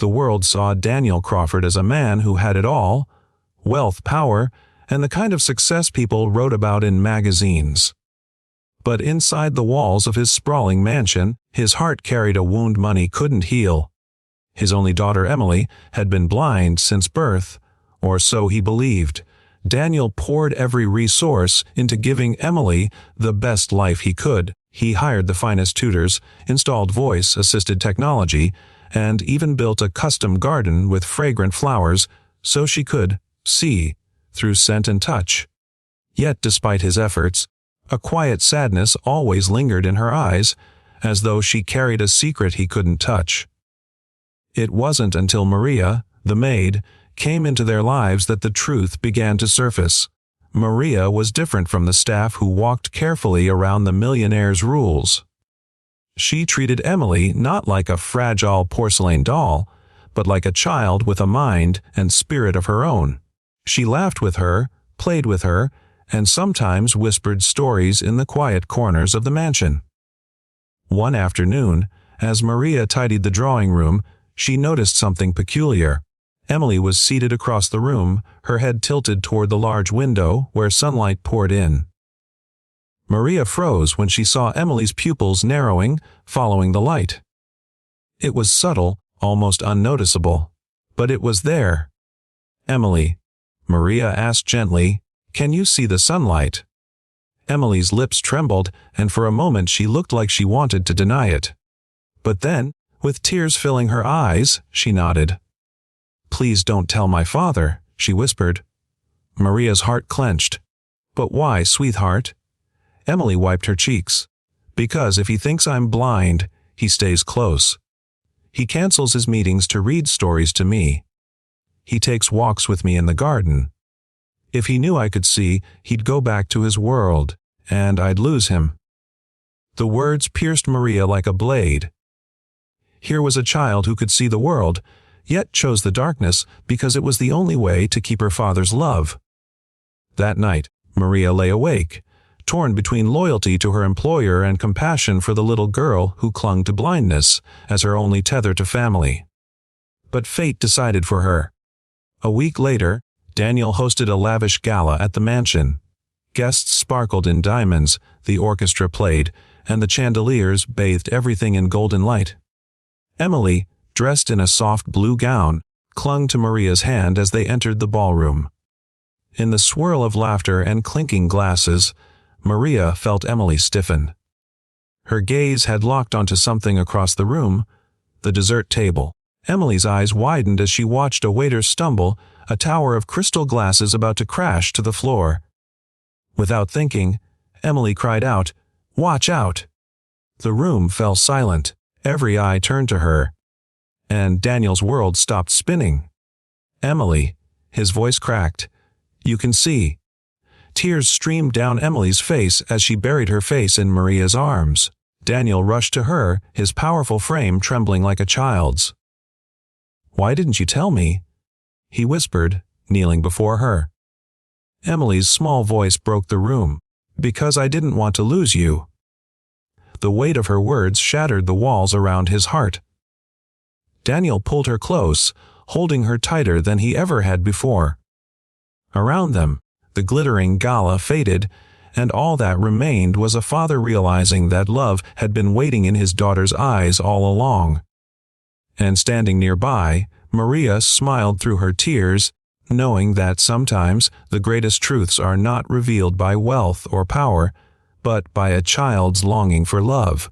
The world saw Daniel Crawford as a man who had it all: wealth, power, and the kind of success people wrote about in magazines. But inside the walls of his sprawling mansion, his heart carried a wound money couldn't heal. His only daughter, Emily, had been blind since birth, or so he believed. Daniel poured every resource into giving Emily the best life he could. He hired the finest tutors, installed voice-assisted technology, and even built a custom garden with fragrant flowers so she could see through scent and touch. Yet, despite his efforts, a quiet sadness always lingered in her eyes, as though she carried a secret he couldn't touch. It wasn't until Maria, the maid, came into their lives that the truth began to surface. Maria was different from the staff who walked carefully around the Millionaire's rules. She treated Emily not like a fragile porcelain doll, but like a child with a mind and spirit of her own. She laughed with her, played with her, and sometimes whispered stories in the quiet corners of the mansion. One afternoon, as Maria tidied the drawing room, she noticed something peculiar. Emily was seated across the room, her head tilted toward the large window where sunlight poured in. Maria froze when she saw Emily's pupils narrowing, following the light. It was subtle, almost unnoticeable, but it was there. "Emily," Maria asked gently, "can you see the sunlight?" Emily's lips trembled, and for a moment she looked like she wanted to deny it. But then, with tears filling her eyes, she nodded. "Please don't tell my father," she whispered. Maria's heart clenched. "But why, sweetheart?" Emily wiped her cheeks. "Because if he thinks I'm blind, he stays close. He cancels his meetings to read stories to me. He takes walks with me in the garden. If he knew I could see, he'd go back to his world, and I'd lose him." The words pierced Maria like a blade. Here was a child who could see the world, yet chose the darkness because it was the only way to keep her father's love. That night, Maria lay awake, torn between loyalty to her employer and compassion for the little girl who clung to blindness as her only tether to family. But fate decided for her. A week later, Daniel hosted a lavish gala at the mansion. Guests sparkled in diamonds, the orchestra played, and the chandeliers bathed everything in golden light. Emily, dressed in a soft blue gown, clung to Maria's hand as they entered the ballroom. In the swirl of laughter and clinking glasses, Maria felt Emily stiffen. Her gaze had locked onto something across the room, the dessert table. Emily's eyes widened as she watched a waiter stumble, a tower of crystal glasses about to crash to the floor. Without thinking, Emily cried out, "Watch out!" The room fell silent, every eye turned to her, and Daniel's world stopped spinning. "Emily," his voice cracked, "you can see." Tears streamed down Emily's face as she buried her face in Maria's arms. Daniel rushed to her, his powerful frame trembling like a child's. "Why didn't you tell me?" he whispered, kneeling before her. Emily's small voice broke the room. "Because I didn't want to lose you." The weight of her words shattered the walls around his heart. Daniel pulled her close, holding her tighter than he ever had before. Around them, the glittering gala faded, and all that remained was a father realizing that love had been waiting in his daughter's eyes all along. And standing nearby, Maria smiled through her tears, knowing that sometimes the greatest truths are not revealed by wealth or power, but by a child's longing for love.